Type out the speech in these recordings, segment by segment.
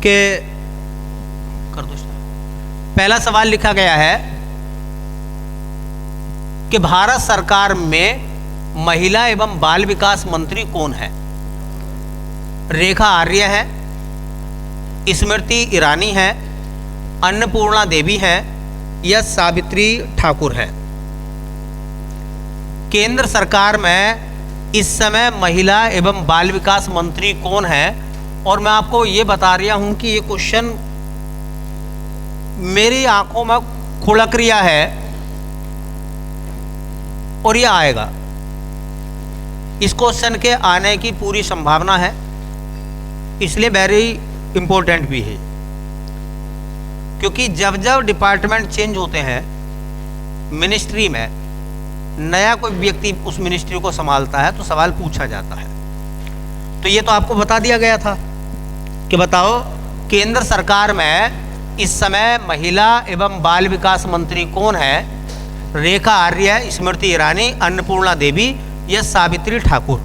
कि कर दो। पहला सवाल लिखा गया है कि भारत सरकार में महिला एवं बाल विकास मंत्री कौन है? रेखा आर्य है, स्मृति ईरानी है, अन्नपूर्णा देवी है या सावित्री ठाकुर है? केंद्र सरकार में इस समय महिला एवं बाल विकास मंत्री कौन है? और मैं आपको ये बता रहा हूं कि ये क्वेश्चन मेरी आंखों में खुड़क रिया है और ये आएगा। इस क्वेश्चन के आने की पूरी संभावना है, इसलिए वेरी इंपॉर्टेंट भी है, क्योंकि जब जब डिपार्टमेंट चेंज होते हैं मिनिस्ट्री में, नया कोई व्यक्ति उस मिनिस्ट्री को संभालता है तो सवाल पूछा जाता है। तो ये तो आपको बता दिया गया था कि बताओ केंद्र सरकार में इस समय महिला एवं बाल विकास मंत्री कौन है? रेखा आर्य, स्मृति ईरानी, अन्नपूर्णा देवी या सावित्री ठाकुर?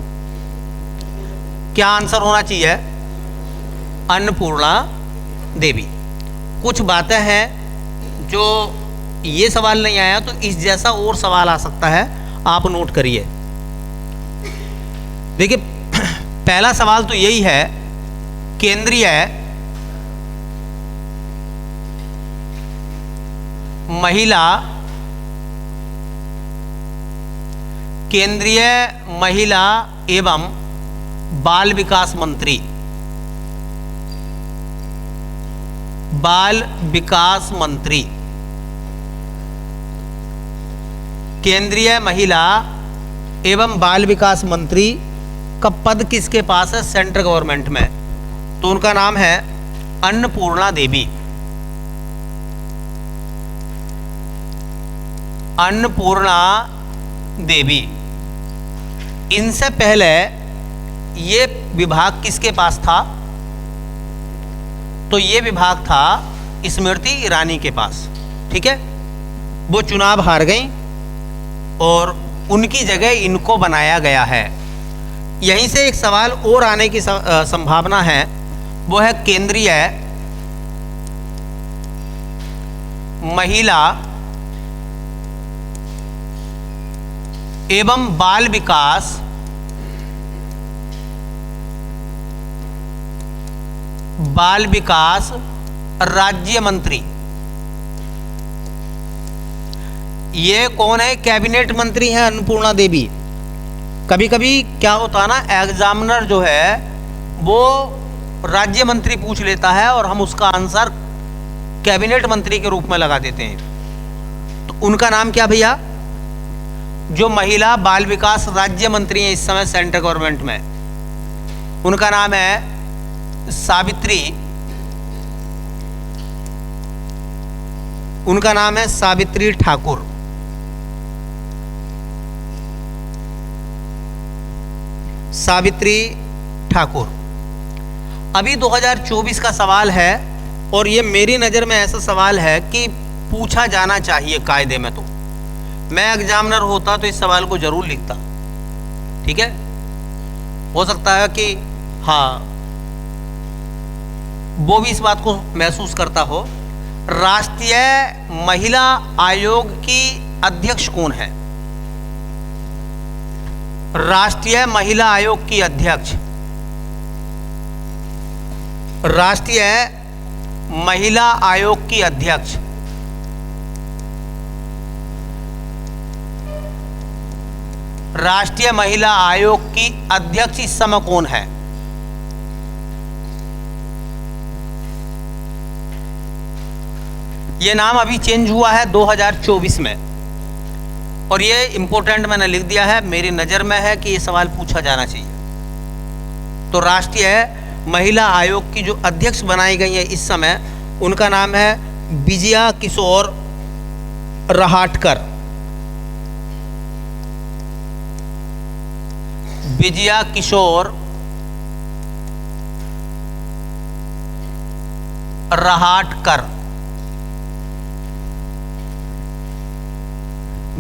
क्या आंसर होना चाहिए? अन्नपूर्णा देवी। कुछ बातें हैं जो ये सवाल नहीं आया तो इस जैसा और सवाल आ सकता है, आप नोट करिए। देखिए पहला सवाल तो यही है, केंद्रीय महिला एवं बाल विकास मंत्री, केंद्रीय महिला एवं बाल विकास मंत्री का पद किसके पास है सेंट्रल गवर्नमेंट में? तो उनका नाम है अन्नपूर्णा देवी। अन्नपूर्णा देवी। इनसे पहले ये विभाग किसके पास था? तो ये विभाग था स्मृति ईरानी के पास। ठीक है, वो चुनाव हार गई और उनकी जगह इनको बनाया गया है। यहीं से एक सवाल और आने की संभावना है, वो है केंद्रीय महिला एवं बाल विकास राज्य मंत्री। ये कौन है? कैबिनेट मंत्री हैं अन्नपूर्णा देवी। कभी कभी क्या होता है ना, एग्जामिनर जो है वो राज्य मंत्री पूछ लेता है और हम उसका आंसर कैबिनेट मंत्री के रूप में लगा देते हैं। तो उनका नाम क्या भैया? जो महिला बाल विकास राज्य मंत्री हैं इस समय सेंट्रल गवर्नमेंट में, उनका नाम है सावित्री। उनका नाम है सावित्री ठाकुर। सावित्री ठाकुर। अभी 2024 का सवाल है और ये मेरी नज़र में ऐसा सवाल है कि पूछा जाना चाहिए कायदे में। तो मैं एग्जामिनर होता तो इस सवाल को जरूर लिखता। ठीक है, हो सकता है कि हाँ वो भी इस बात को महसूस करता हो। राष्ट्रीय महिला आयोग की अध्यक्ष कौन है? राष्ट्रीय महिला आयोग की अध्यक्ष, राष्ट्रीय महिला आयोग की अध्यक्ष राष्ट्रीय महिला आयोग की अध्यक्ष इस समय कौन है? ये नाम अभी चेंज हुआ है 2024 में और ये इंपॉर्टेंट मैंने लिख दिया है, मेरी नज़र में है कि ये सवाल पूछा जाना चाहिए। तो राष्ट्रीय महिला आयोग की जो अध्यक्ष बनाई गई है इस समय, उनका नाम है विजया किशोर रहाटकर। विजया किशोर रहाटकर।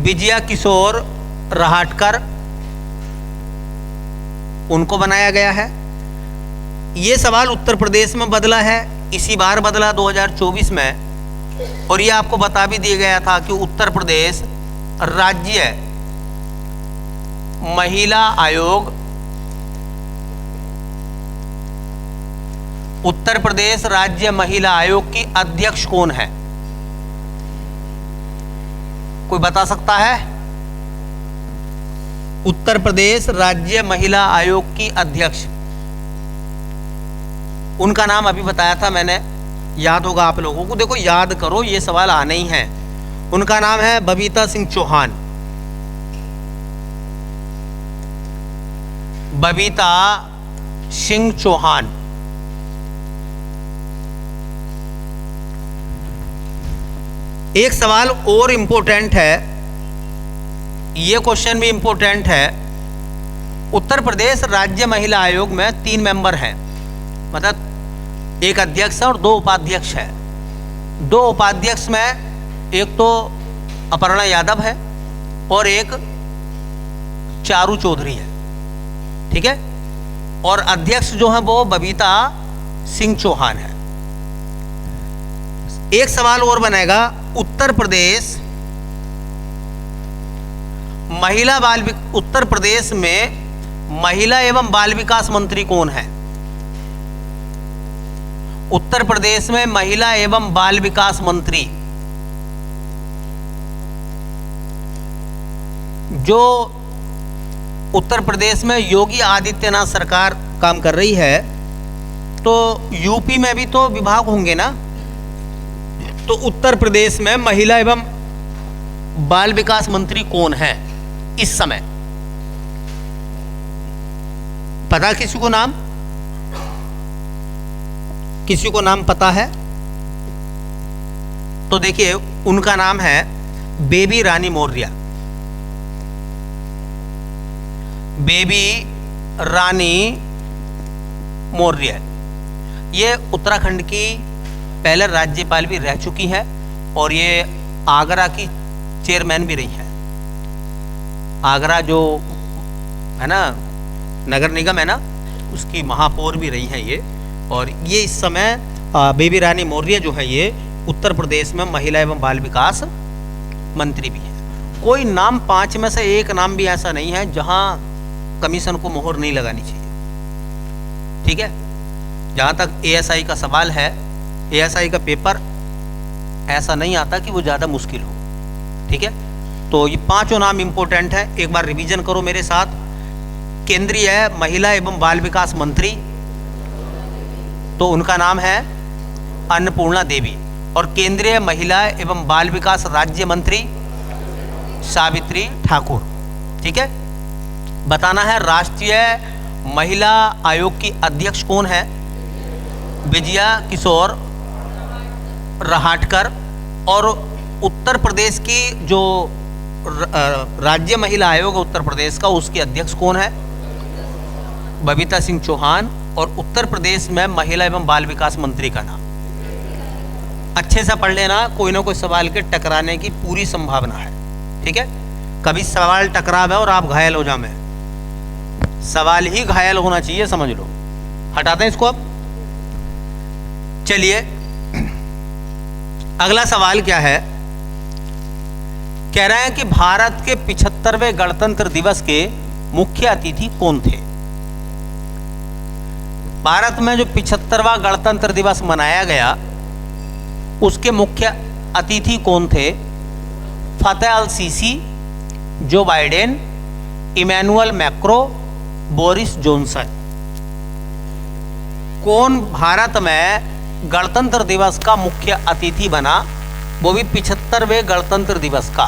विजया किशोर रहाटकर उनको बनाया गया है। ये सवाल उत्तर प्रदेश में बदला है इसी बार बदला 2024 में, और ये आपको बता भी दिया गया था कि उत्तर प्रदेश राज्य महिला आयोग, उत्तर प्रदेश राज्य महिला आयोग की अध्यक्ष कौन है? कोई बता सकता है? उत्तर प्रदेश राज्य महिला आयोग की अध्यक्ष, उनका नाम अभी बताया था मैंने, याद होगा आप लोगों को। देखो याद करो, ये सवाल आने ही है। उनका नाम है बबीता सिंह चौहान। बबीता सिंह चौहान। एक सवाल और इंपॉर्टेंट है, ये क्वेश्चन भी इंपॉर्टेंट है। उत्तर प्रदेश राज्य महिला आयोग में 3 मेंबर हैं, मतलब एक अध्यक्ष और 2 उपाध्यक्ष है। 2 उपाध्यक्ष में एक तो अपर्णा यादव है और एक चारू चौधरी है, ठीक है। और अध्यक्ष जो है वो बबीता सिंह चौहान है। एक सवाल और बनेगा, उत्तर प्रदेश उत्तर प्रदेश में महिला एवं बाल विकास मंत्री कौन है? उत्तर प्रदेश में महिला एवं बाल विकास मंत्री जो उत्तर प्रदेश में योगी आदित्यनाथ सरकार काम कर रही है, तो यूपी में भी तो विभाग होंगे ना। तो उत्तर प्रदेश में महिला एवं बाल विकास मंत्री कौन है इस समय? पता किसी को नाम? किसी को नाम पता है? तो देखिए उनका नाम है बेबी रानी मौर्य। बेबी रानी मौर्य ये उत्तराखंड की पहले राज्यपाल भी रह चुकी है और ये आगरा की चेयरमैन भी रही है। आगरा जो है ना नगर निगम है ना, उसकी महापौर भी रही हैं ये। और ये इस समय बेबी रानी मौर्य जो है ये उत्तर प्रदेश में महिला एवं बाल विकास मंत्री भी है। कोई नाम 5 में से एक नाम भी ऐसा नहीं है जहां कमीशन को मोहर नहीं लगानी चाहिए, ठीक है। जहां तक एएसआई का सवाल है, एएसआई का पेपर ऐसा नहीं आता कि वो ज़्यादा मुश्किल हो, ठीक है। तो ये 5 नाम इंपॉर्टेंट है, एक बार रिवीजन करो मेरे साथ। केंद्रीय महिला एवं बाल विकास मंत्री, तो उनका नाम है अन्नपूर्णा देवी। और केंद्रीय महिला एवं बाल विकास राज्य मंत्री सावित्री ठाकुर, ठीक है। बताना है राष्ट्रीय महिला आयोग की अध्यक्ष कौन है? विजया किशोर रहाटकर। और उत्तर प्रदेश की जो राज्य महिला आयोग है उत्तर प्रदेश का, उसके अध्यक्ष कौन है? बबीता सिंह चौहान। और उत्तर प्रदेश में महिला एवं बाल विकास मंत्री का नाम अच्छे से पढ़ लेना, कोई ना कोई सवाल के टकराने की पूरी संभावना है, ठीक है। कभी सवाल टकराव है और आप घायल हो जाए, सवाल ही घायल होना चाहिए, समझ लो। हटाते हैं इसको अब। चलिए अगला सवाल क्या है, कह रहे हैं कि भारत के 75वें गणतंत्र दिवस के मुख्य अतिथि कौन थे? भारत में जो 75वां गणतंत्र दिवस मनाया गया उसके मुख्य अतिथि कौन थे? Fattah al Sisi, Joe Biden, Emmanuel Macron, Boris Johnson. कौन भारत में गणतंत्र दिवस का मुख्य अतिथि बना, वो भी 75वें गणतंत्र दिवस का?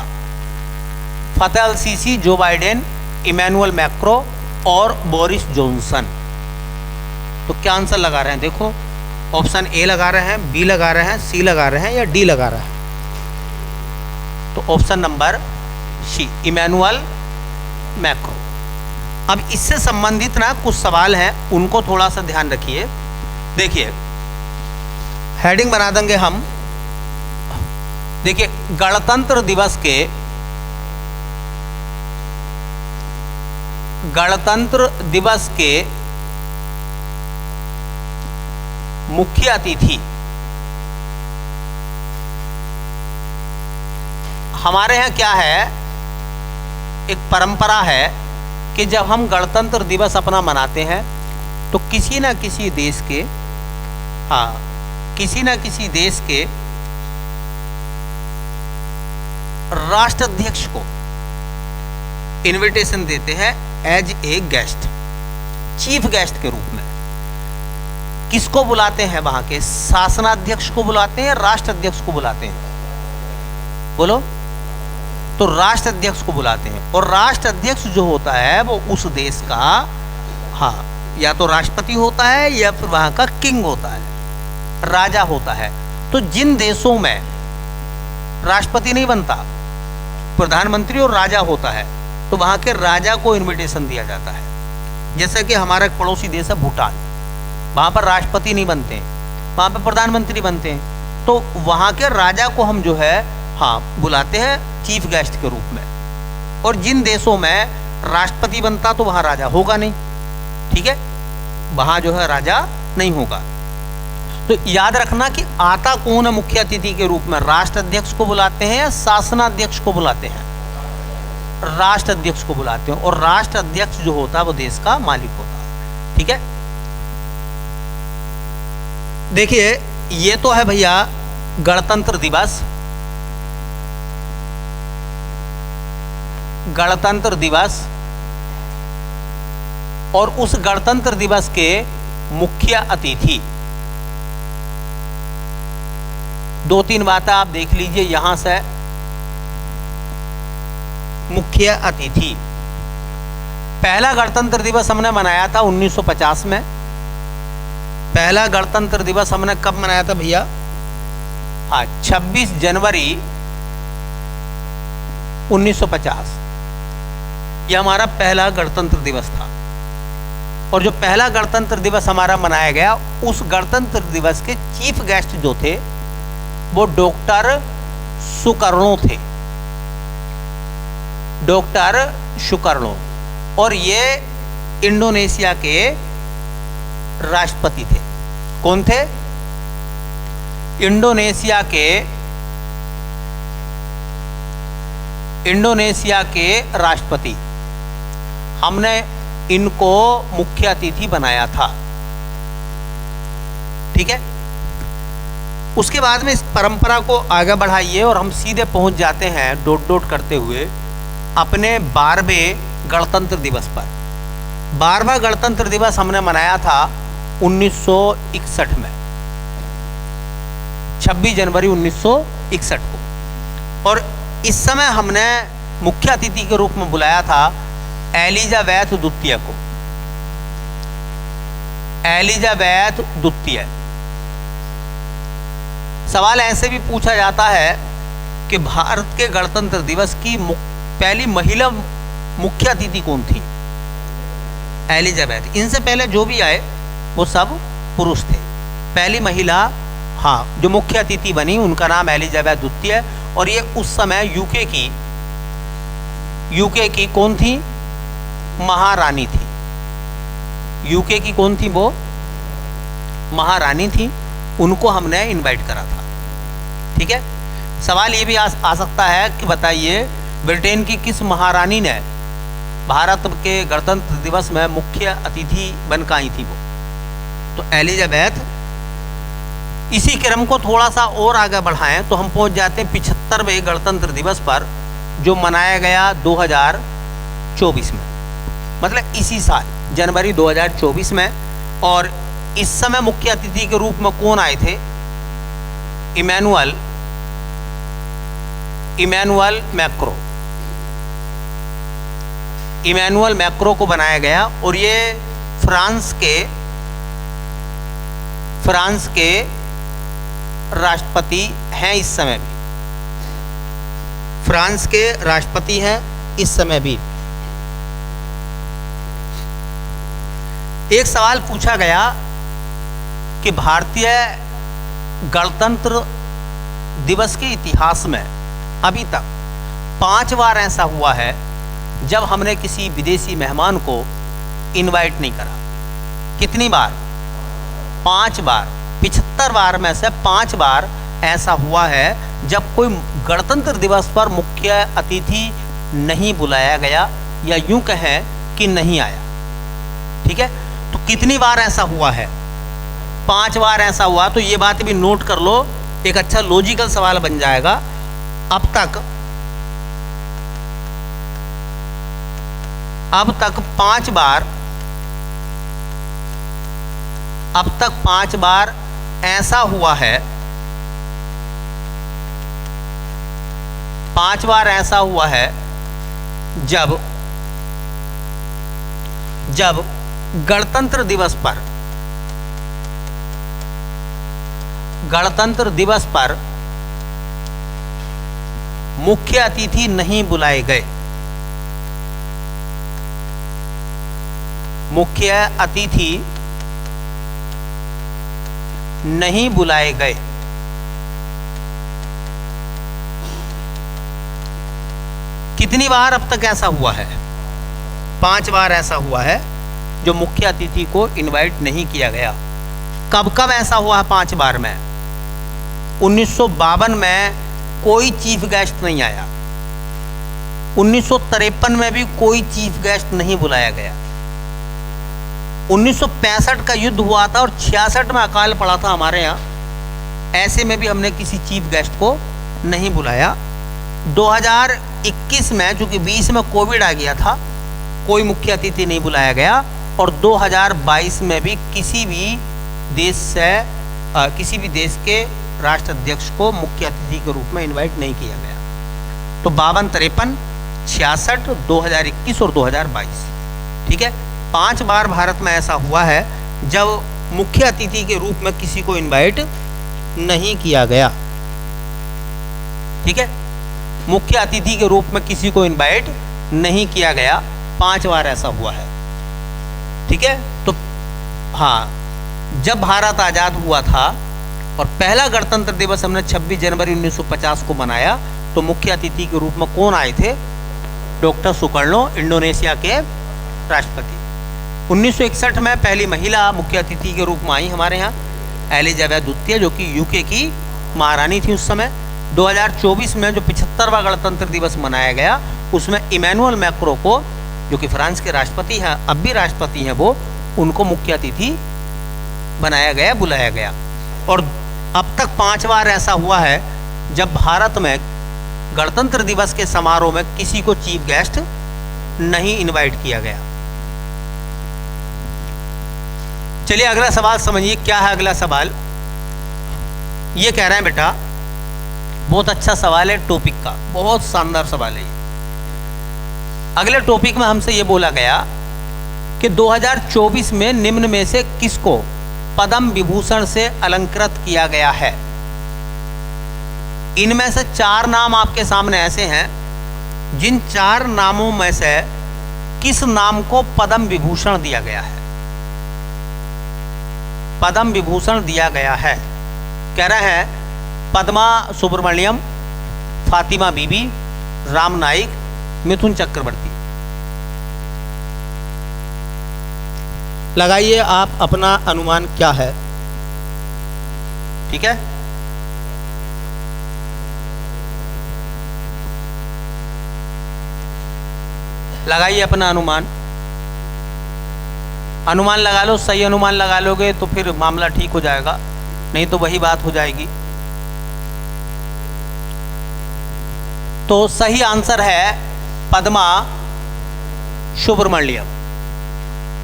Fattah al Sisi, Joe Biden, Emmanuel Macron और बोरिस जॉनसन। तो क्या आंसर लगा रहे हैं? देखो ऑप्शन ए लगा रहे हैं, बी लगा रहे हैं, सी लगा रहे हैं या डी लगा रहे हैं? तो option number C, Emmanuel Macron. अब इससे संबंधित ना कुछ सवाल हैं, उनको थोड़ा सा ध्यान रखिए। देखिए हेडिंग बना देंगे हम। देखिए गणतंत्र दिवस के मुख्य अतिथि, हमारे यहाँ क्या है, एक परंपरा है कि जब हम गणतंत्र दिवस अपना मनाते हैं तो किसी न किसी देश के, किसी न किसी देश के राष्ट्राध्यक्ष को इनविटेशन देते हैं as a guest, chief guest के रूप में। किसको बुलाते हैं? वहां के शासनाध्यक्ष को बुलाते हैं, राष्ट्राध्यक्ष को बुलाते हैं? बोलो। तो राष्ट्राध्यक्ष को बुलाते हैं, और राष्ट्राध्यक्ष जो होता है वो उस देश का या तो राष्ट्रपति होता है या फिर वहां का किंग होता है, राजा होता है। तो जिन देशों में राष्ट्रपति नहीं बनता, प्रधानमंत्री और राजा होता है, तो वहां के राजा को इनविटेशन दिया जाता है। जैसे कि हमारा एक पड़ोसी देश है भूटान, वहां पर राष्ट्रपति नहीं बनते, वहां पर प्रधानमंत्री बनते हैं। तो वहां के राजा को हम जो है बुलाते हैं चीफ गेस्ट के रूप में। और जिन देशों में राष्ट्रपति बनता तो वहां राजा होगा नहीं, ठीक है, वहां जो है राजा नहीं होगा। तो याद रखना कि आता कौन है मुख्य अतिथि के रूप में, राष्ट्राध्यक्ष को बुलाते हैं या शासनाध्यक्ष को बुलाते हैं? राष्ट्राध्यक्ष को बुलाते हैं, और राष्ट्राध्यक्ष जो होता है वो देश का मालिक होता है, ठीक है। देखिए ये तो है भैया गणतंत्र दिवस। गणतंत्र दिवस, और उस गणतंत्र दिवस के मुख्य अतिथि, दो तीन बातें आप देख लीजिए यहां से। मुख्य अतिथि, पहला गणतंत्र दिवस हमने मनाया था 1950 में। पहला गणतंत्र दिवस हमने कब मनाया था भैया? 26 जनवरी 1950, यह हमारा पहला गणतंत्र दिवस था। और जो पहला गणतंत्र दिवस हमारा मनाया गया, उस गणतंत्र दिवस के चीफ गेस्ट जो थे वो डॉक्टर सुकर्णो थे, डॉक्टर सुकर्णो। और ये इंडोनेशिया के राष्ट्रपति थे। कौन थे? इंडोनेशिया के राष्ट्रपति। हमने इनको मुख्य अतिथि बनाया था, ठीक है। उसके बाद में इस परंपरा को आगे बढ़ाइए और हम सीधे पहुंच जाते हैं डॉट डॉट करते हुए अपने 12वें गणतंत्र दिवस पर। 12वां गणतंत्र दिवस हमने मनाया था 1961 में, 26 जनवरी 1961 को। और इस समय हमने मुख्य अतिथि के रूप में बुलाया था एलिजाबेथ द्वितीय को। एलिजाबेथ द्वितीय। सवाल ऐसे भी पूछा जाता है कि भारत के गणतंत्र दिवस की पहली महिला मुख्य अतिथि कौन थी? एलिजाबेथ। इनसे पहले जो भी आए वो सब पुरुष थे। पहली महिला जो मुख्य अतिथि बनी उनका नाम एलिजाबेथ द्वितीय। और ये उस समय यूके की कौन थी? महारानी थी। यूके की कौन थी? वो महारानी थी। उनको हमने इनवाइट करा था, ठीक है। सवाल ये भी आ सकता है कि बताइए ब्रिटेन की किस महारानी ने भारत के गणतंत्र दिवस में मुख्य अतिथि बनकर आई थी? वो तो एलिजाबेथ। इसी क्रम को थोड़ा सा और आगे बढ़ाएं तो हम पहुंच जाते हैं 75वें गणतंत्र दिवस पर, जो मनाया गया 2024 में, मतलब इसी साल जनवरी 2024 में। और इस समय मुख्य अतिथि के रूप में कौन आए थे? इमैनुअल मैक्रो को बनाया गया। और ये फ्रांस के राष्ट्रपति हैं इस समय भी। फ्रांस के राष्ट्रपति हैं इस समय भी। एक सवाल पूछा गया कि भारतीय गणतंत्र दिवस के इतिहास में अभी तक 5 बार ऐसा हुआ है जब हमने किसी विदेशी मेहमान को इनवाइट नहीं करा। कितनी बार? 5 बार। 75 बार में से 5 बार ऐसा हुआ है जब कोई गणतंत्र दिवस पर मुख्य अतिथि नहीं बुलाया गया, या यूं कहें कि नहीं आया। ठीक है, तो कितनी बार ऐसा हुआ है? 5 बार ऐसा हुआ। तो ये बात भी नोट कर लो, एक अच्छा लॉजिकल सवाल बन जाएगा। अब तक 5 बार, अब तक 5 बार ऐसा हुआ है, 5 बार ऐसा हुआ है जब गणतंत्र दिवस पर मुख्य अतिथि नहीं बुलाए गए। मुख्य अतिथि नहीं बुलाए गए। कितनी बार अब तक ऐसा हुआ है? 5 बार ऐसा हुआ है जो मुख्य अतिथि को इनवाइट नहीं किया गया। कब कब ऐसा हुआ है 5 बार में? 1952 में कोई चीफ गेस्ट नहीं आया, 1953 में भी कोई चीफ गेस्ट नहीं बुलाया गया, 1965 का युद्ध हुआ था और 66 में अकाल पड़ा था हमारे यहाँ, ऐसे में भी हमने किसी चीफ गेस्ट को नहीं बुलाया। 2021 में, चूंकि 20 में कोविड आ गया था, कोई मुख्य अतिथि नहीं बुलाया गया, और 2022 में भी किसी भी देश के राष्ट्राध्यक्ष को मुख्य अतिथि के रूप में इनवाइट नहीं किया गया। तो 52, 53, 66, 2021 और 2022, ठीक है, 5 बार भारत में ऐसा हुआ है जब मुख्य अतिथि के रूप में किसी को इनवाइट नहीं किया गया। ठीक है, मुख्य अतिथि के रूप में किसी को इनवाइट नहीं किया गया, 5 बार ऐसा हुआ है। ठीक है, तो हाँ, जब भारत आज़ाद हुआ था और पहला गणतंत्र दिवस हमने 26 जनवरी 1950 को मनाया, तो मुख्य अतिथि के रूप में कौन आए थे? डॉक्टर सुकर्णो, इंडोनेशिया के राष्ट्रपति। 1961 में पहली महिला मुख्य अतिथि के रूप में आई हमारे यहाँ, एलिजाबेथ द्वितीय, जो कि यूके की महारानी थी उस समय। 2024 में जो 75वां गणतंत्र दिवस मनाया गया, उसमें इमैनुअल मैक्रो को, जो कि फ्रांस के राष्ट्रपति हैं, अब भी राष्ट्रपति हैं वो, उनको मुख्य अतिथि बनाया गया, बुलाया गया। और अब तक 5 बार ऐसा हुआ है जब भारत में गणतंत्र दिवस के समारोह में किसी को चीफ गेस्ट नहीं इनवाइट किया गया। चलिए अगला सवाल समझिए, क्या है अगला सवाल? ये कह रहे हैं बेटा, बहुत अच्छा सवाल है, टॉपिक का बहुत शानदार सवाल है ये। अगले टॉपिक में हमसे ये बोला गया कि 2024 में निम्न में से किसको पद्म विभूषण से अलंकृत किया गया है? इनमें से 4 नाम आपके सामने ऐसे हैं, जिन 4 नामों में से किस नाम को पद्म विभूषण दिया गया है? पद्म विभूषण दिया गया है, कह रहे हैं पद्मा सुब्रमण्यम, फातिमा बीबी, राम नाईक, मिथुन चक्रवर्ती। लगाइए आप अपना अनुमान क्या है। ठीक है, लगाइए अपना अनुमान। अनुमान लगा लो, सही अनुमान लगा लोगे तो फिर मामला ठीक हो जाएगा, नहीं तो वही बात हो जाएगी। तो सही आंसर है पद्मा सुब्रमण्यम।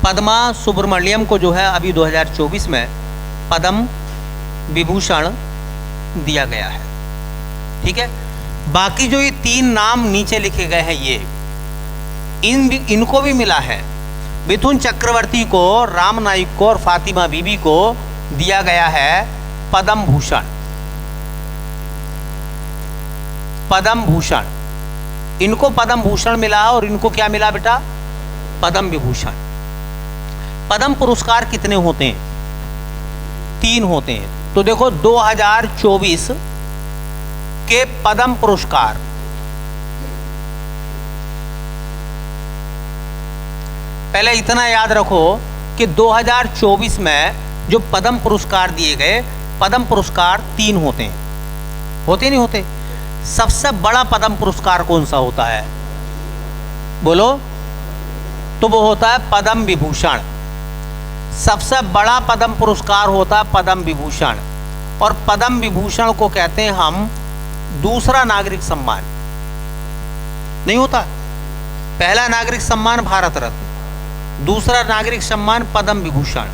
पद्मा सुब्रमण्यम को जो है अभी 2024 में पद्म विभूषण दिया गया है। ठीक है, बाकी जो ये 3 नाम नीचे लिखे गए हैं, ये इनको भी मिला है। मिथुन चक्रवर्ती को, राम नाईक को और फातिमा बीबी को दिया गया है पद्म भूषण। पद्म भूषण, इनको पद्म भूषण मिला और इनको क्या मिला बेटा? पद्म विभूषण। पद्म पुरस्कार कितने होते हैं? 3 होते हैं। तो देखो 2024 के पद्म पुरस्कार, पहले इतना याद रखो कि 2024 में जो पद्म पुरस्कार दिए गए, पद्म पुरस्कार 3 होते हैं, होते नहीं होते? सबसे बड़ा पद्म पुरस्कार कौन सा होता है? बोलो। तो वो होता है पद्म विभूषण। सबसे बड़ा पद्म पुरस्कार होता है पद्म विभूषण, और पद्म विभूषण को कहते हैं हम दूसरा नागरिक सम्मान। नहीं होता? पहला नागरिक सम्मान भारत रत्न, दूसरा नागरिक सम्मान पद्म विभूषण,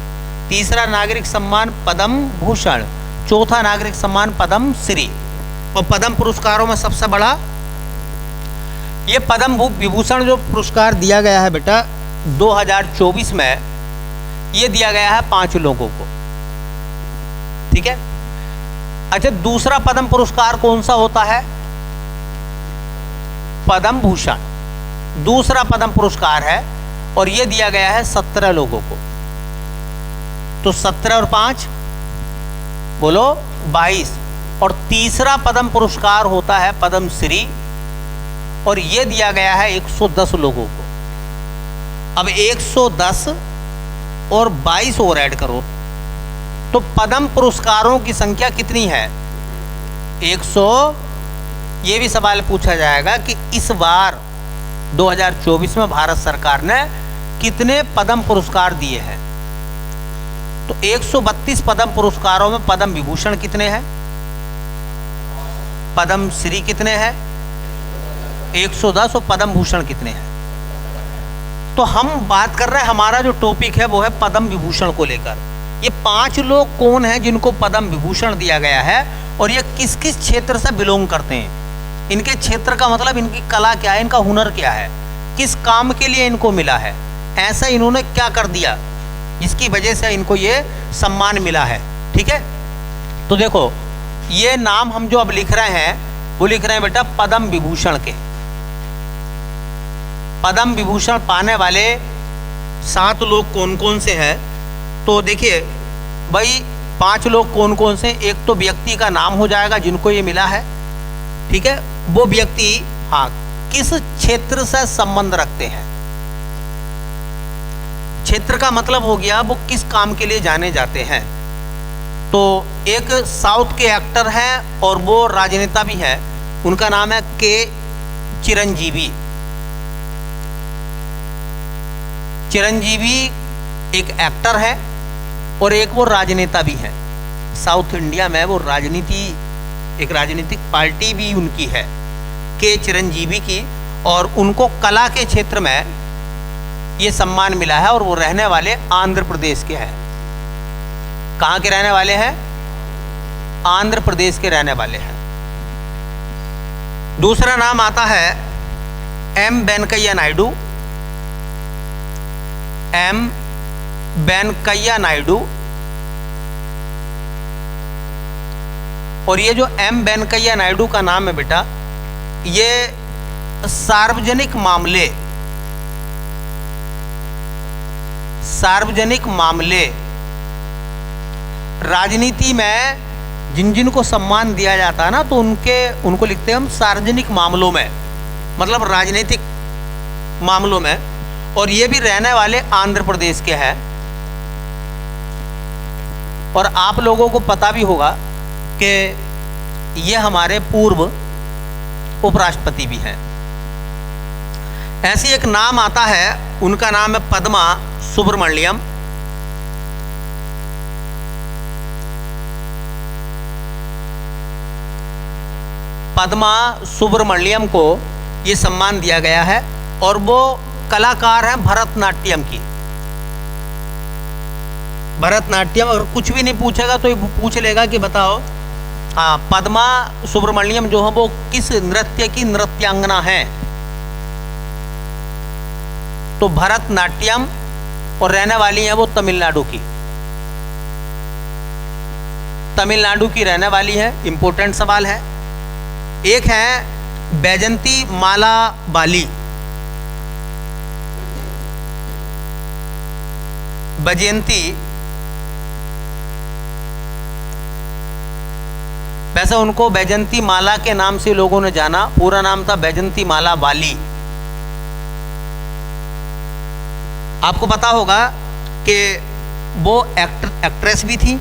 तीसरा नागरिक सम्मान पद्म भूषण, चौथा नागरिक सम्मान पद्म श्री। और पद्म पुरस्कारों में सबसे बड़ा ये पद्म विभूषण जो पुरस्कार दिया गया है बेटा 2024 में, ये दिया गया है 5 लोगों को। ठीक है। अच्छा, दूसरा पद्म पुरस्कार कौन सा होता है? पद्म भूषण दूसरा पद्म पुरस्कार है, और यह दिया गया है 17 लोगों को। तो 17 और 5 बोलो 22। और तीसरा पद्म पुरस्कार होता है पद्म श्री, और यह दिया गया है 110 लोगों को। अब 110 और 22 और ऐड करो तो पद्म पुरस्कारों की संख्या कितनी है? 100। ये भी सवाल पूछा जाएगा कि इस बार 2024 में भारत सरकार ने कितने पद्म पुरस्कार दिए हैं? तो 132 पद्म पुरस्कारों में पद्म विभूषण कितने हैं? पद्म श्री कितने हैं? 110। और पद्म भूषण कितने हैं? तो हम बात कर रहे हैं, हमारा जो टॉपिक है वो है पद्म विभूषण को लेकर। ये 5 लोग कौन हैं जिनको पद्म विभूषण दिया गया है, और ये किस किस क्षेत्र से बिलोंग करते हैं? इनके क्षेत्र का मतलब इनकी कला क्या है, इनका हुनर क्या है, किस काम के लिए इनको मिला है, ऐसा इन्होंने क्या कर दिया जिसकी वजह से इनको ये सम्मान मिला है। ठीक है। तो देखो, ये नाम हम जो अब लिख रहे हैं वो लिख रहे हैं बेटा पद्म विभूषण के। पद्म विभूषण पाने वाले 7 लोग कौन कौन से हैं? तो देखिए भाई, 5 लोग कौन कौन से? एक तो व्यक्ति का नाम हो जाएगा जिनको ये मिला है। ठीक है। वो व्यक्ति हाँ किस क्षेत्र से संबंध रखते हैं? क्षेत्र का मतलब हो गया वो किस काम के लिए जाने जाते हैं। तो एक साउथ के एक्टर हैं और वो राजनेता भी हैं, उनका नाम है के चिरंजीवी। चिरंजीवी एक एक्टर है और एक वो राजनेता भी है। साउथ इंडिया में वो राजनीति, एक राजनीतिक पार्टी भी उनकी है के चिरंजीवी की, और उनको कला के क्षेत्र में ये सम्मान मिला है, और वो रहने वाले आंध्र प्रदेश के हैं। कहाँ के रहने वाले हैं? आंध्र प्रदेश के रहने वाले हैं। दूसरा नाम आता है एम वेंकैया नायडू। एम वेंकैया नायडू। और ये जो एम वेंकैया नायडू का नाम है बेटा, ये सार्वजनिक मामले राजनीति में जिन जिन को सम्मान दिया जाता है ना, तो उनको लिखते हैं हम सार्वजनिक मामलों में, मतलब राजनीतिक मामलों में। और ये भी रहने वाले आंध्र प्रदेश के हैं। और आप लोगों को पता भी होगा कि ये हमारे पूर्व उपराष्ट्रपति भी हैं। ऐसे एक नाम आता है, उनका नाम है पद्मा सुब्रमण्यम। पद्मा सुब्रमण्यम को ये सम्मान दिया गया है, और वो कलाकार हैं भरतनाट्यम की। भरतनाट्यम, और कुछ भी नहीं पूछेगा तो ये पूछ लेगा कि बताओ हाँ पद्मा सुब्रमण्यम जो है वो किस नृत्य की नृत्यांगना है? तो भरतनाट्यम, और रहने वाली है वो तमिलनाडु की। तमिलनाडु की रहने वाली है। इंपॉर्टेंट सवाल है। एक है बैजंती माला बाली। बैजंती, वैसे उनको बैजंती माला के नाम से लोगों ने जाना, पूरा नाम था बैजंती माला बाली। आपको पता होगा कि वो एक्टर एक्ट्रेस भी थी,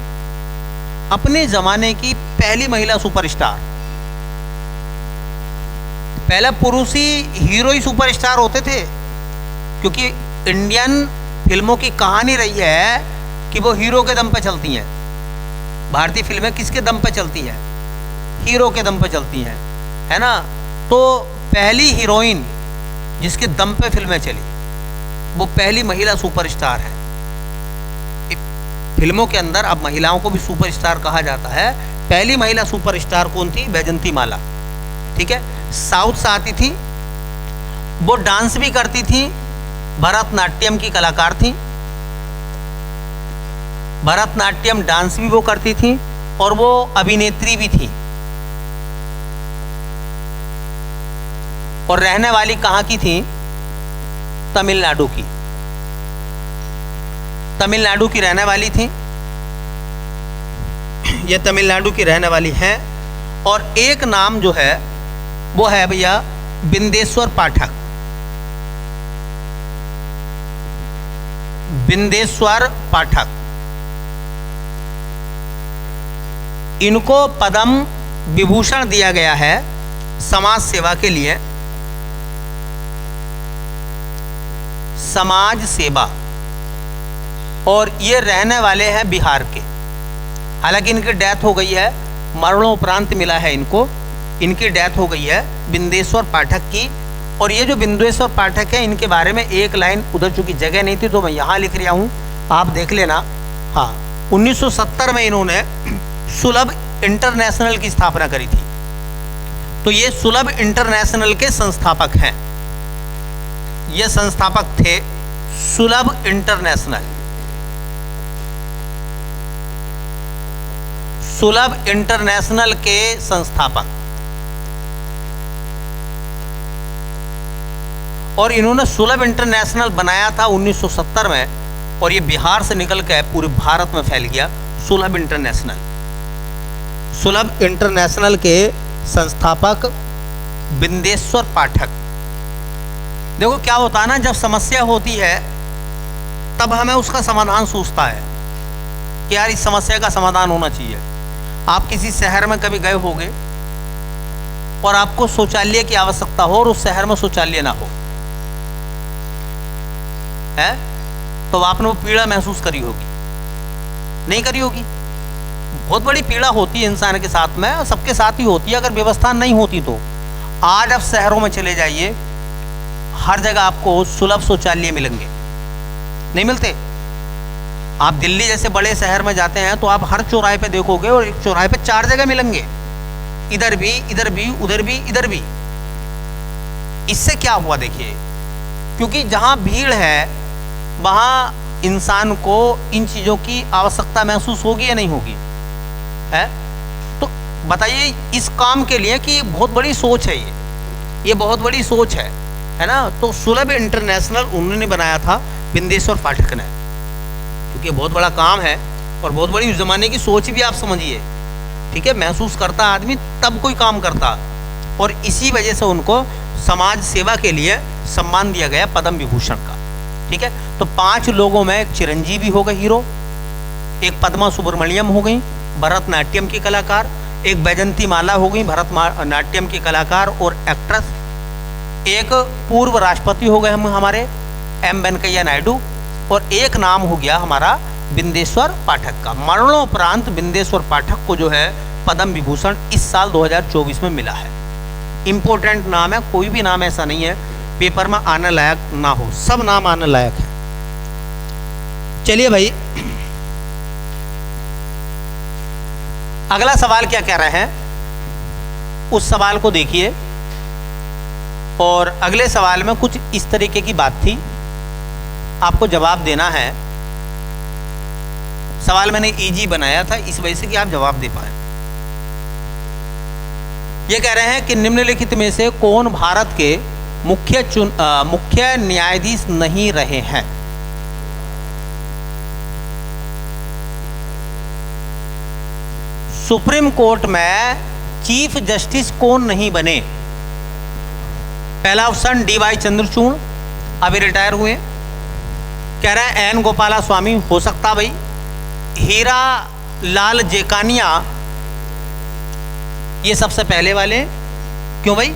अपने जमाने की पहली महिला सुपरस्टार। पहले पुरुष ही हीरो ही सुपरस्टार होते थे, क्योंकि इंडियन फिल्मों की कहानी रही है कि वो हीरो के दम पे चलती हैं। भारतीय फिल्में किसके दम पे चलती हैं? हीरो के दम पे चलती हैं, है ना। तो पहली हीरोइन जिसके दम पे फिल्में चली, वो पहली महिला सुपरस्टार है। फिल्मों के अंदर अब महिलाओं को भी सुपरस्टार कहा जाता है। पहली महिला सुपरस्टार कौन थी? बैजंती माला। ठीक है, साउथ से आती थी, वो डांस भी करती थी, भरतनाट्यम की कलाकार थी। भरतनाट्यम डांस भी वो करती थी और वो अभिनेत्री भी थी। और रहने वाली कहाँ की थी? तमिलनाडु की। तमिलनाडु की रहने वाली थी, ये तमिलनाडु की रहने वाली हैं। और एक नाम जो है वो है भैया बिंदेश्वर पाठक। बिंदेश्वर पाठक, इनको पद्म विभूषण दिया गया है समाज सेवा के लिए। समाज सेवा, और ये रहने वाले हैं बिहार के। हालांकि इनकी डेथ हो गई है, मरणोपरांत मिला है इनको, इनकी डेथ हो गई है बिंदेश्वर पाठक की। और ये जो बिंदेश्वर पाठक है, इनके बारे में एक लाइन, उधर चूंकि जगह नहीं थी तो मैं यहाँ लिख रहा हूँ, आप देख लेना। हाँ, 1970 में इन्होंने सुलभ इंटरनेशनल की स्थापना करी थी। तो ये सुलभ इंटरनेशनल के संस्थापक हैं। ये संस्थापक थे सुलभ इंटरनेशनल। सुलभ इंटरनेशनल के संस्थापक। और इन्होंने सुलभ इंटरनेशनल बनाया था 1970 में, और ये बिहार से निकल के पूरे भारत में फैल गया सुलभ इंटरनेशनल। सुलभ इंटरनेशनल के संस्थापक बिंदेश्वर पाठक। देखो क्या होता है ना, जब समस्या होती है तब हमें उसका समाधान सोचता है कि यार इस समस्या का समाधान होना चाहिए। आप किसी शहर में कभी गए होंगे और आपको शौचालय की आवश्यकता हो और उस शहर में शौचालय ना हो, है तो आपने वो पीड़ा महसूस करी होगी, नहीं करी होगी? बहुत बड़ी पीड़ा होती है इंसान के साथ में, सबके साथ ही होती है अगर व्यवस्था नहीं होती तो। आज आप शहरों में चले जाइए, हर जगह आपको सुलभ शौचालय मिलेंगे, नहीं मिलते? आप दिल्ली जैसे बड़े शहर में जाते हैं तो आप हर चौराहे पे देखोगे, और एक चौराहे पे 4 जगह मिलेंगे, इधर भी, इधर भी, उधर भी, इधर भी। इससे क्या हुआ देखिए, क्योंकि जहां भीड़ है वहां इंसान को इन चीजों की आवश्यकता महसूस होगी या नहीं होगी, है? तो बताइए इस काम के लिए कि ये बहुत बड़ी सोच है, ये बहुत बड़ी सोच है ना। तो सुलभ इंटरनेशनल उन्होंने बनाया था, बिंदेश्वर पाठक ने, क्योंकि बहुत बड़ा काम है और बहुत बड़ी उस जमाने की सोच भी आप समझिए। ठीक है, महसूस करता आदमी तब कोई काम करता, और इसी वजह से उनको समाज सेवा के लिए सम्मान दिया गया पद्म विभूषण का। ठीक है, तो 5 लोगों में एक चिरंजीवी हो गए हीरो, एक पद्मा सुब्रमण्यम हो गई भरतनाट्यम की कलाकार, एक बैजंती माला हो गई भरतनाट्यम की कलाकार और एक्ट्रेस, एक पूर्व राष्ट्रपति हो गए हम हमारे एम वेंकैया नायडू, और एक नाम हो गया हमारा बिंदेश्वर पाठक का। मरणोपरांत बिंदेश्वर पाठक को जो है पद्म विभूषण इस साल 2024 में मिला है। इंपॉर्टेंट नाम है, कोई भी नाम ऐसा नहीं है पेपर में आने लायक ना हो, सब नाम आने लायक है। चलिए भाई, अगला सवाल क्या कह रहे हैं उस सवाल को देखिए। और अगले सवाल में कुछ इस तरीके की बात थी, आपको जवाब देना है। सवाल मैंने इजी बनाया था इस वजह से कि आप जवाब दे पाए। ये कह रहे हैं कि निम्नलिखित में से कौन भारत के मुख्य न्यायाधीश नहीं रहे हैं? सुप्रीम कोर्ट में चीफ जस्टिस कौन नहीं बने? पहला ऑप्शन DY चंद्रचूड़, अभी रिटायर हुए। कह रहे हैं एन गोपाला स्वामी, हो सकता भाई, हीरा लाल जेकानिया, ये सबसे पहले वाले हैं। क्यों भाई?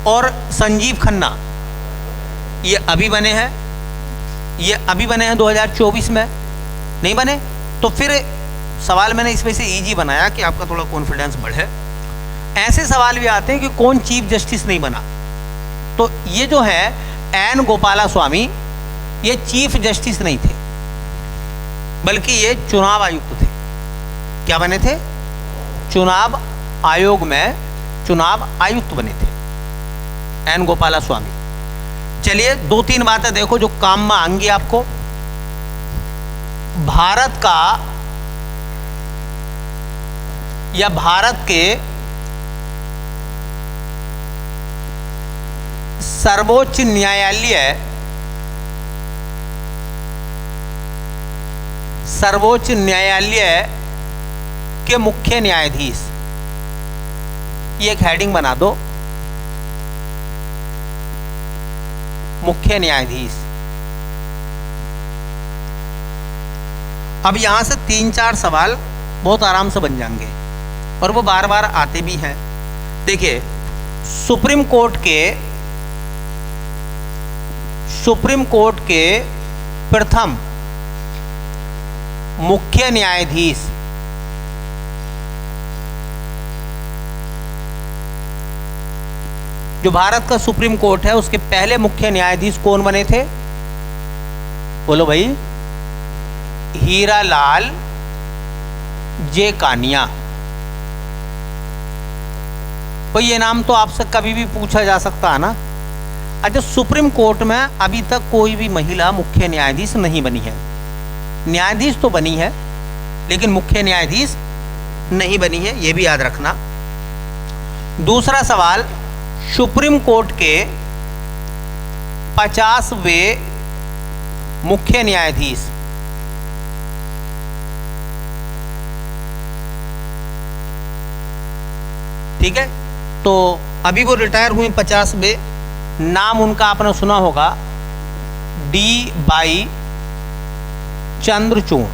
और संजीव खन्ना ये अभी बने हैं, ये अभी बने हैं 2024 में, नहीं बने। तो फिर सवाल मैंने इस वजह से इजी बनाया कि आपका थोड़ा कॉन्फिडेंस बढ़े। ऐसे सवाल भी आते हैं कि कौन चीफ जस्टिस नहीं बना। तो ये जो है एन गोपाला स्वामी, ये चीफ जस्टिस नहीं थे, बल्कि ये चुनाव आयुक्त थे। क्या बने थे? चुनाव आयोग में चुनाव आयुक्त बने थे एन गोपाला स्वामी। चलिए 2-3 बातें देखो जो काम में आएंगी आपको। भारत का या भारत के सर्वोच्च न्यायालय के मुख्य न्यायाधीश, ये एक हेडिंग बना दो, मुख्य न्यायाधीश। अब यहां से 3-4 सवाल बहुत आराम से बन जाएंगे और वो बार बार आते भी हैं। देखिए, सुप्रीम कोर्ट के प्रथम मुख्य न्यायाधीश जो भारत का सुप्रीम कोर्ट है, उसके पहले मुख्य न्यायाधीश कौन बने थे? बोलो भाई। हीरालाल जेकानिया। भाई ये नाम तो आपसे कभी भी पूछा जा सकता है ना। अच्छा, सुप्रीम कोर्ट में अभी तक कोई भी महिला मुख्य न्यायाधीश नहीं बनी है। न्यायाधीश तो बनी है लेकिन मुख्य न्यायाधीश नहीं बनी है, ये भी याद रखना। दूसरा सवाल, सुप्रीम कोर्ट के 50वें मुख्य न्यायाधीश, ठीक है, तो अभी वो रिटायर हुए 50वें। नाम उनका आपने सुना होगा, D. चंद्रचूड़।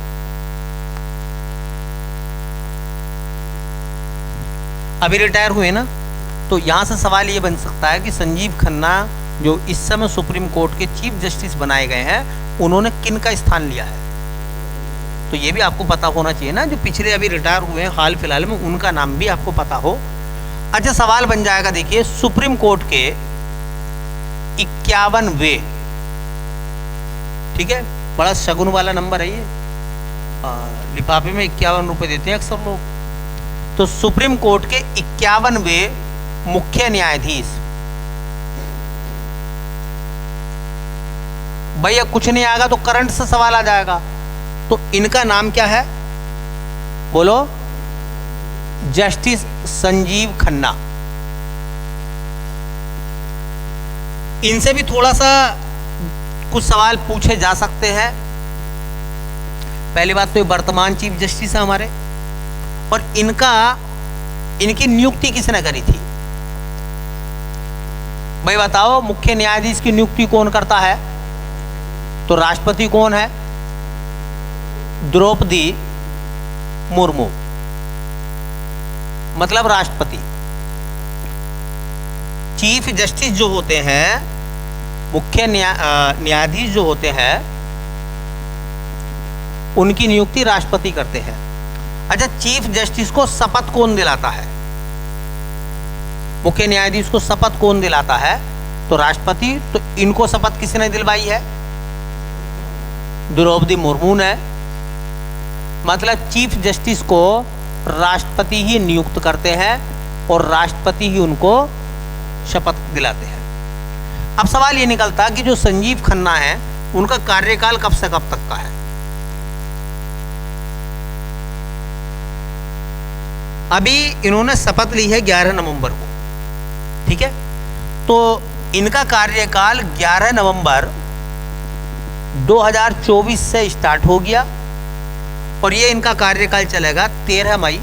अभी रिटायर हुए ना, तो यहां से सवाल ये बन सकता है कि संजीव खन्ना जो इस समय सुप्रीम कोर्ट के चीफ जस्टिस बनाए गए हैं, उन्होंने किन का स्थान लिया है। तो ये भी आपको पता होना चाहिए ना, जो पिछले अभी रिटायर हुए हैं हाल फिलहाल में, उनका नाम भी आपको पता हो। अच्छा, सवाल बन जाएगा, देखिए, सुप्रीम कोर्ट के 51वें, ठीक है, बड़ा शगुन वाला नंबर है ये, लिफाफे में 51 रुपए देते हैं अक्सर लोग। तो सुप्रीम कोर्ट के 51वें मुख्य न्यायाधीश, भैया कुछ नहीं आएगा तो करंट से सवाल आ जाएगा। तो इनका नाम क्या है? बोलो। जस्टिस संजीव खन्ना। इनसे भी थोड़ा सा कुछ सवाल पूछे जा सकते हैं। पहली बात तो ये वर्तमान चीफ जस्टिस है हमारे, और इनकी नियुक्ति किसने करी थी? भाई बताओ, मुख्य न्यायाधीश की नियुक्ति कौन करता है? तो राष्ट्रपति कौन है? द्रौपदी मुर्मू, मतलब राष्ट्रपति। चीफ जस्टिस जो होते हैं, मुख्य न्यायाधीश जो होते हैं, उनकी नियुक्ति राष्ट्रपति करते हैं। अच्छा, चीफ जस्टिस को शपथ कौन दिलाता है? मुख्य न्यायाधीश को शपथ कौन दिलाता है? तो राष्ट्रपति। तो इनको शपथ किसने दिलवाई है? द्रौपदी मुर्मू ने। मतलब चीफ जस्टिस को राष्ट्रपति ही नियुक्त करते हैं और राष्ट्रपति ही उनको शपथ दिलाते हैं। अब सवाल ये निकलता कि जो संजीव खन्ना है, उनका कार्यकाल कब से कब तक का है? अभी इन्होंने शपथ ली है 11 नवंबर को, ठीक है। तो इनका कार्यकाल 11 नवंबर 2024 से स्टार्ट हो गया और ये इनका कार्यकाल चलेगा 13 मई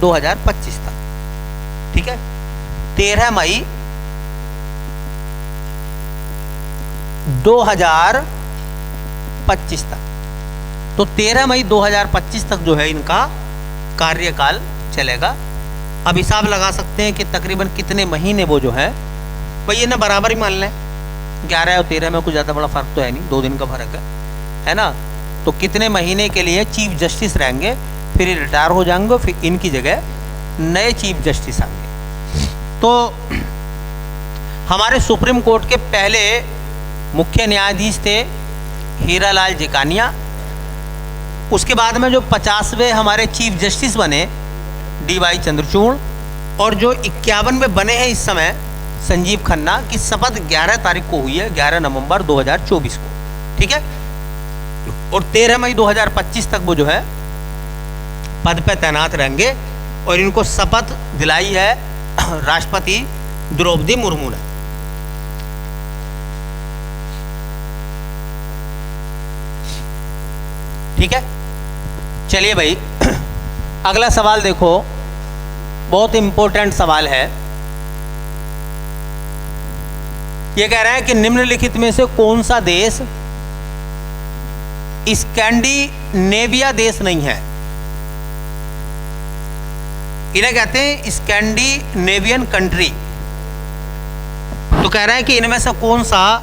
2025 तक, ठीक है। 13 मई 2025 तक। तो 13 मई 2025 तक जो है इनका कार्यकाल चलेगा। अब हिसाब लगा सकते हैं कि तकरीबन कितने महीने वो जो है भाई ये ना बराबर ही मान लें, 11 और 13 में कुछ ज़्यादा बड़ा फर्क तो है नहीं, 2 दिन का फर्क है ना। तो कितने महीने के लिए चीफ जस्टिस रहेंगे, फिर ये रिटायर हो जाएंगे, फिर इनकी जगह नए चीफ जस्टिस आएंगे। तो हमारे सुप्रीम कोर्ट के पहले मुख्य न्यायाधीश थे हीरालाल जिकानिया। उसके बाद में जो 50वें हमारे चीफ जस्टिस बने DY चंद्रचूड़, और जो 51वें बने हैं इस समय संजीव खन्ना, की शपथ 11 तारीख को हुई है, 11 नवंबर 2024 को, ठीक है। और 13 मई 2025 तक वो जो है पद पे तैनात रहेंगे, और इनको शपथ दिलाई है राष्ट्रपति द्रौपदी मुर्मू ने। ठीक है, चलिए भाई अगला सवाल देखो, बहुत इंपॉर्टेंट सवाल है। ये कह रहा है कि निम्नलिखित में से कौन सा देश स्कैंडिनेविया देश नहीं है। इन्हें कहते हैं स्कैंडिनेवियन कंट्री। तो कह रहा है कि इनमें से कौन सा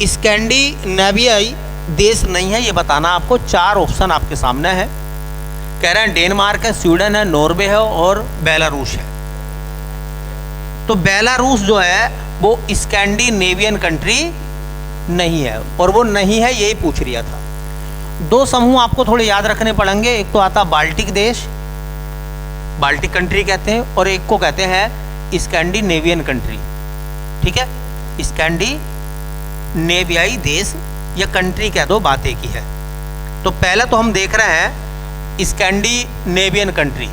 स्कैंडिनेवियाई देश नहीं है, ये बताना आपको। 4 ऑप्शन आपके सामने है। कह रहे हैं डेनमार्क है, स्वीडन है, नॉर्वे है और बेलारूस है। तो बेलारूस जो है वो स्कैंडिनेवियन कंट्री नहीं है, और वो नहीं है यही पूछ लिया था। 2 समूह आपको थोड़े याद रखने पड़ेंगे। एक तो आता बाल्टिक देश, बाल्टिक कंट्री कहते हैं, और एक को कहते हैं स्कैंडिनेवियन कंट्री। ठीक है, स्कैंडिनेवियाई देश या कंट्री कह दो, बात एक ही है। तो पहले तो हम देख रहे हैं स्कैंडिनेवियन कंट्री।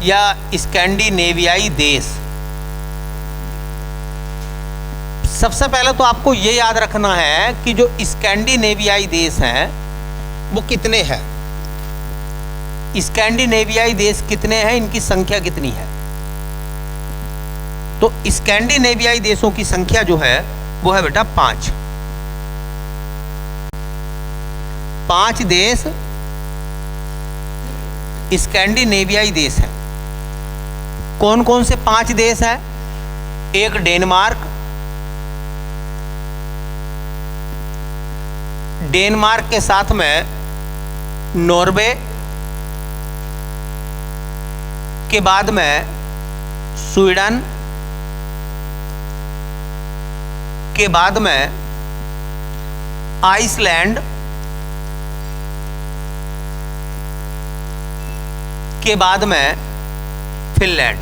या स्कैंडिनेवियाई देश। सबसे पहले तो आपको ये याद रखना है कि जो स्कैंडिनेवियाई देश हैं वो कितने हैं। स्कैंडिनेवियाई देश कितने हैं, इनकी संख्या कितनी है। तो स्कैंडिनेवियाई देशों की संख्या जो है वो है बेटा 5। 5 देश स्कैंडिनेवियाई देश हैं। कौन कौन से 5 देश हैं? एक डेनमार्क, डेनमार्क के साथ में नॉर्वे, के बाद में स्वीडन, के बाद में आइसलैंड, के बाद में फिनलैंड।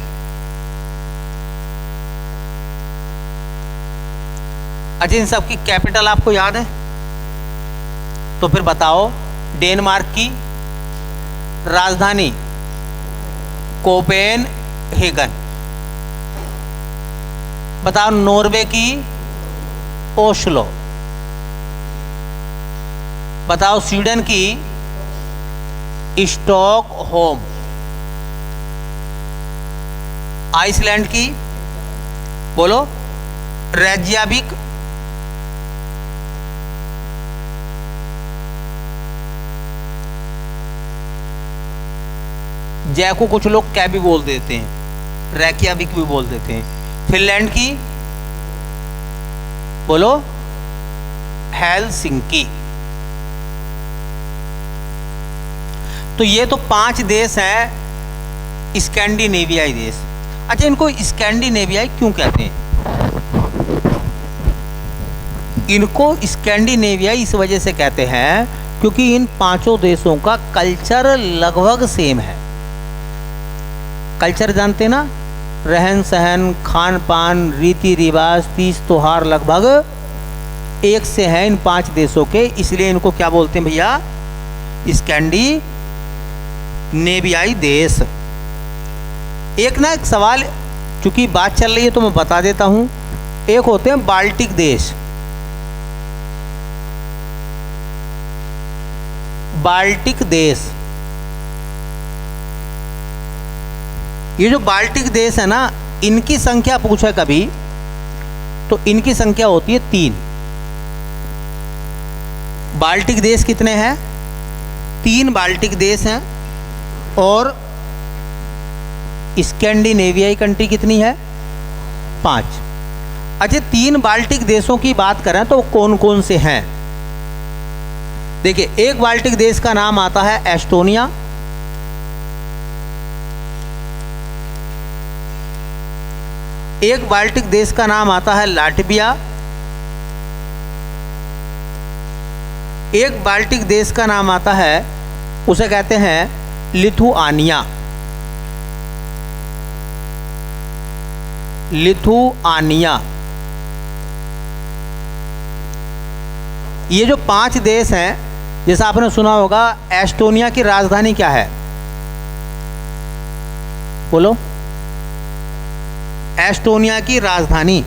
अच्छा, इन सब की कैपिटल आपको याद है? तो फिर बताओ। डेनमार्क की राजधानी कोपेनहेगन। बताओ नॉर्वे की ओस्लो। बताओ स्वीडन की स्टॉकहोम। आइसलैंड की बोलो रेykjavik। जय को कुछ लोग क्या भी बोल देते हैं, रेykjavik भी बोल देते हैं। फिनलैंड की बोलो हेलसिंकी। तो ये तो 5 देश हैं स्कैंडिनेवियाई देश। अच्छा, इनको स्कैंडिनेवियाई क्यों कहते हैं? इनको स्कैंडिनेवियाई इस वजह से कहते हैं क्योंकि इन 5 देशों का कल्चर लगभग सेम है। कल्चर जानते ना, रहन सहन, खान पान, रीति रिवाज, तीज त्योहार लगभग एक से हैं इन 5 देशों के। इसलिए इनको क्या बोलते हैं भैया? स्कैंडिनेवियाई देश। एक ना एक सवाल, चूंकि बात चल रही है तो मैं बता देता हूं। एक होते हैं बाल्टिक देश। बाल्टिक देश, ये जो बाल्टिक देश है ना, इनकी संख्या पूछे कभी तो इनकी संख्या होती है 3। बाल्टिक देश कितने हैं? 3 बाल्टिक देश हैं। और स्कैंडिनेवियाई कंट्री कितनी है? 5। अच्छा, 3 बाल्टिक देशों की बात करें तो कौन कौन से हैं? देखिए, एक बाल्टिक देश का नाम आता है एस्टोनिया, एक बाल्टिक देश का नाम आता है लाटविया, एक बाल्टिक देश का नाम आता है, उसे कहते हैं लिथुआनिया। लिथुआनिया। ये जो 5 देश हैं, जैसा आपने सुना होगा, एस्टोनिया की राजधानी क्या है? बोलो। एस्टोनिया की राजधानी,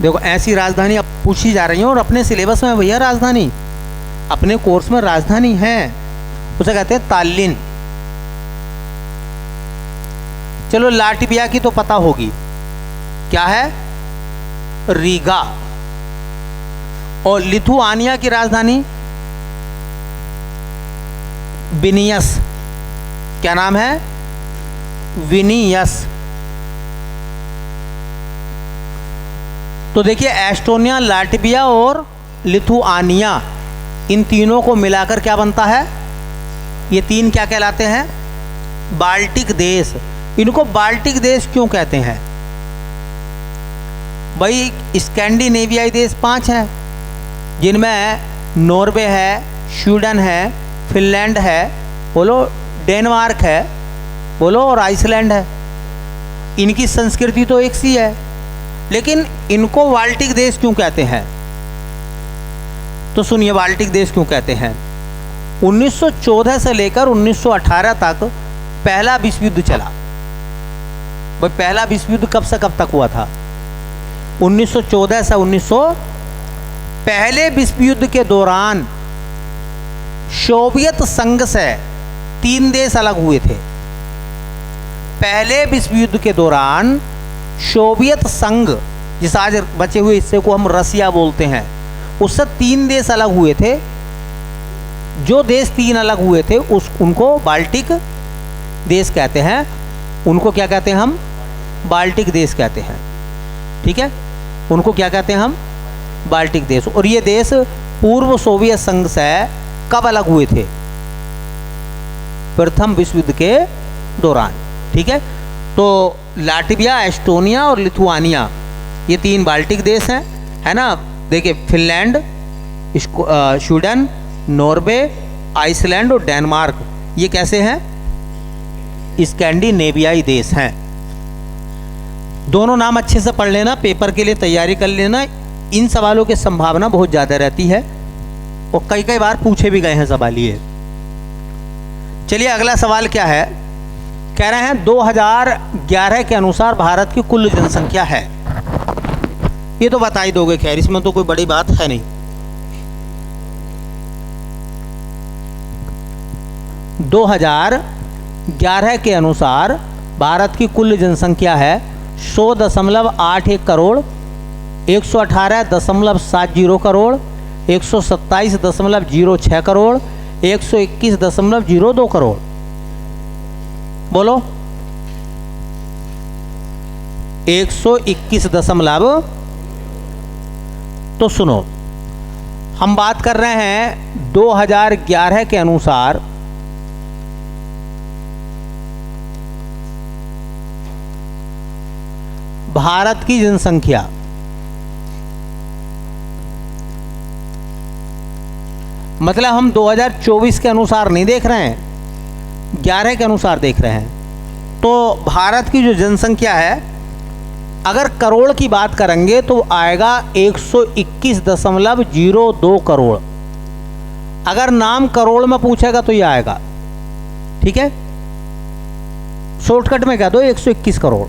देखो ऐसी राजधानी अब पूछी जा रही है और अपने सिलेबस में भैया राजधानी, अपने कोर्स में राजधानी है, उसे कहते हैं तालिन। चलो, लाटविया की तो पता होगी, क्या है? रीगा। और लिथुआनिया की राजधानी विनियस। क्या नाम है? विनियस। तो देखिए, एस्टोनिया, लाटविया और लिथुआनिया, इन तीनों को मिलाकर क्या बनता है? ये 3 क्या कहलाते हैं? बाल्टिक देश। इनको बाल्टिक देश क्यों कहते हैं? भाई, स्कैंडिनेवियाई देश 5 हैं, जिनमें नॉर्वे है, स्वीडन है, फिनलैंड है, बोलो, डेनमार्क है, बोलो, और आइसलैंड है। इनकी संस्कृति तो एक सी है, लेकिन इनको बाल्टिक देश क्यों कहते हैं? तो सुनिए, बाल्टिक देश क्यों कहते हैं। 1914 से लेकर 1918 तक पहला विश्व युद्ध चला। भाई, पहला विश्व युद्ध कब से कब तक हुआ था? 1914 से 1900। पहले विश्व युद्ध के दौरान सोवियत संघ से 3 देश अलग हुए थे। पहले विश्व युद्ध के दौरान सोवियत संघ, जिस आज बचे हुए हिस्से को हम रसिया बोलते हैं, उससे 3 देश अलग हुए थे। जो देश 3 अलग हुए थे उनको बाल्टिक देश कहते हैं। उनको क्या कहते हैं हम? बाल्टिक देश कहते हैं। ठीक है, उनको क्या कहते हैं हम? बाल्टिक देश। और ये देश पूर्व सोवियत संघ से कब अलग हुए थे? प्रथम विश्व युद्ध के दौरान। ठीक है, तो लाटविया, एस्टोनिया और लिथुआनिया, ये 3 बाल्टिक देश हैं, है ना। देखिए, फिनलैंड, स्वीडन, नॉर्वे, आइसलैंड और डेनमार्क, ये कैसे हैं? स्कैंडिनेवियाई देश हैं। दोनों नाम अच्छे से पढ़ लेना, पेपर के लिए तैयारी कर लेना। इन सवालों की संभावना बहुत ज़्यादा रहती है और कई कई बार पूछे भी गए हैं सवाल ये। चलिए, अगला सवाल क्या है? कह रहे हैं 2011 के अनुसार भारत की कुल जनसंख्या है। ये तो बता ही दोगे, खैर इसमें तो कोई बड़ी बात है नहीं। 2011 के अनुसार भारत की कुल जनसंख्या है 100.81 करोड़, 118.70 करोड़, 127.06 करोड़, 121.02 करोड़। बोलो। 121 तो सुनो, हम बात कर रहे हैं 2011 के अनुसार भारत की जनसंख्या। मतलब हम 2024 के अनुसार नहीं देख रहे हैं, 11 के अनुसार देख रहे हैं। तो भारत की जो जनसंख्या है, अगर करोड़ की बात करेंगे तो आएगा 121.02 करोड़। अगर नाम करोड़ में पूछेगा तो ये आएगा। ठीक है, शॉर्टकट में कह दो 121 करोड़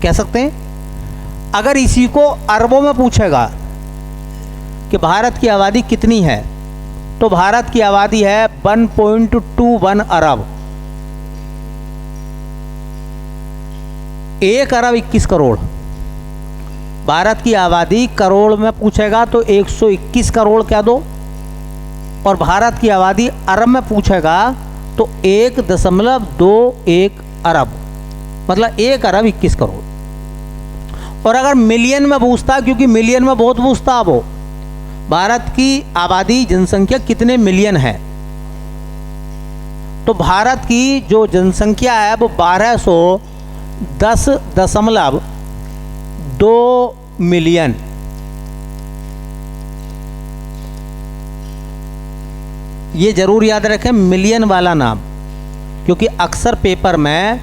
कह सकते हैं। अगर इसी को अरबों में पूछेगा कि भारत की आबादी कितनी है, तो भारत की आबादी है 1.21 अरब। 1 अरब 21 करोड़। भारत की आबादी करोड़ में पूछेगा तो 121 करोड़ कह दो, और भारत की आबादी अरब में पूछेगा तो 1.21 अरब, मतलब 1 अरब 21 करोड़। और अगर मिलियन में पूछता, क्योंकि मिलियन में बहुत पूछता अब वो, भारत की आबादी जनसंख्या कितने मिलियन है, तो भारत की जो जनसंख्या है वो 1210.2 मिलियन। ये जरूर याद रखें मिलियन वाला नाम, क्योंकि अक्सर पेपर में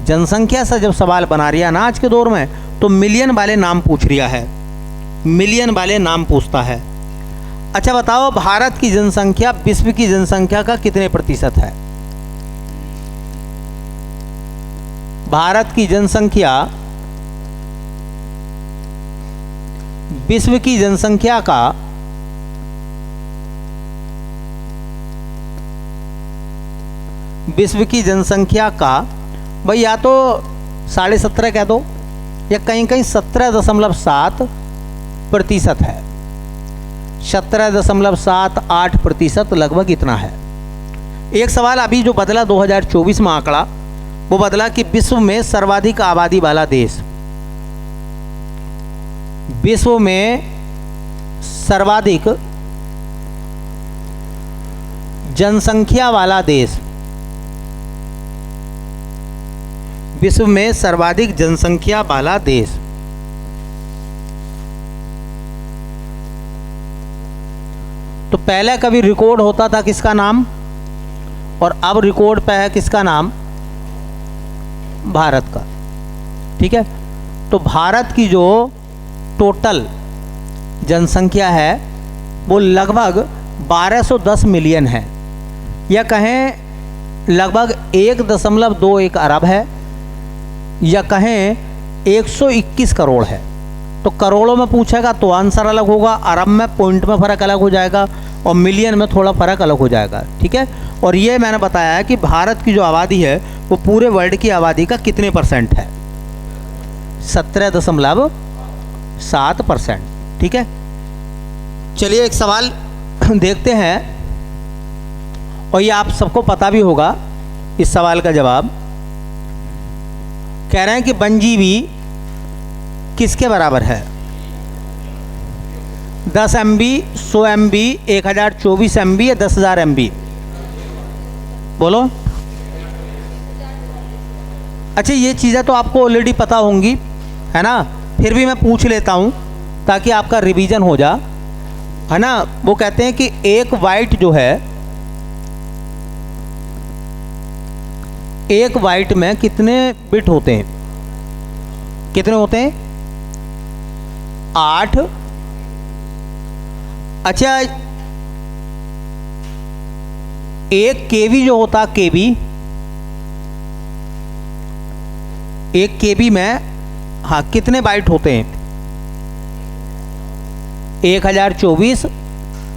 जनसंख्या से जब सवाल बना रहा ना आज के दौर में, तो मिलियन वाले नाम पूछ रहा है, मिलियन वाले नाम पूछता है। अच्छा बताओ, भारत की जनसंख्या विश्व की जनसंख्या का कितने प्रतिशत है? भारत की जनसंख्या विश्व की जनसंख्या का भाई या तो 17.5 कह दो, या कहीं कहीं 17.7% है। 17.78% लगभग इतना है। एक सवाल अभी जो बदला 2024 में आंकड़ा, वो बदला कि विश्व में सर्वाधिक आबादी वाला देश, विश्व में सर्वाधिक जनसंख्या वाला देश, विश्व में सर्वाधिक जनसंख्या वाला देश, तो पहले कभी रिकॉर्ड होता था किसका नाम, और अब रिकॉर्ड पे है किसका नाम? भारत का। ठीक है, तो भारत की जो टोटल जनसंख्या है वो लगभग 1210 मिलियन है, या कहें लगभग 1.21 अरब है, या कहें 121 करोड़ है। तो करोड़ों में पूछेगा तो आंसर अलग होगा, अरब में पॉइंट में फ़र्क अलग हो जाएगा, और मिलियन में थोड़ा फ़र्क अलग हो जाएगा। ठीक है, और ये मैंने बताया है कि भारत की जो आबादी है वो पूरे वर्ल्ड की आबादी का कितने % है? 17.7%। ठीक है, चलिए एक सवाल देखते हैं, और ये आप सबको पता भी होगा इस सवाल का जवाब। कह रहे हैं कि वनजीवी किसके बराबर है? 10 MB, 100 MB, 1024 MB या 10,000 MB? बोलो। अच्छा, ये चीज़ें तो आपको ऑलरेडी पता होंगी, है ना, फिर भी मैं पूछ लेता हूँ ताकि आपका रिवीजन हो जा, है ना। वो कहते हैं कि एक बाइट जो है, एक बाइट में कितने बिट होते हैं? कितने होते हैं? 8। अच्छा, एक केबी जो होता, केबी, एक केबी में हाँ कितने बाइट होते हैं? 1024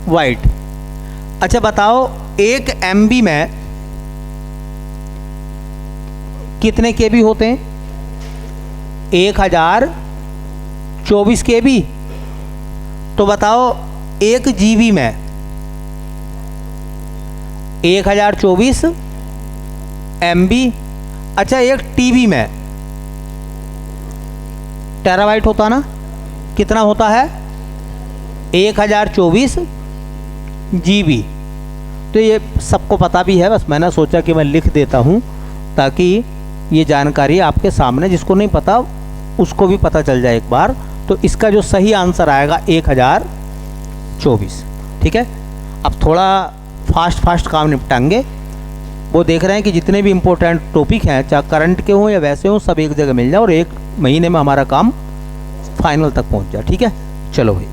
बाइट। अच्छा बताओ, एक MB में कितने केबी होते हैं? 1024 केबी। तो बताओ एक GB में 1024 MB। अच्छा, एक TB में टेराबाइट होता ना, कितना होता है? 1024 GB। तो ये सबको पता भी है, बस मैंने सोचा कि मैं लिख देता हूँ ताकि ये जानकारी आपके सामने, जिसको नहीं पता उसको भी पता चल जाए एक बार। तो इसका जो सही आंसर आएगा 1024। ठीक है, अब थोड़ा फास्ट काम निपटाएंगे। वो देख रहे हैं कि जितने भी इम्पोर्टेंट टॉपिक हैं, चाहे करंट के हों या वैसे हों, सब एक जगह मिल जाए और 1 महीने में हमारा काम फाइनल तक पहुंच जाए। ठीक है, चलो भाई।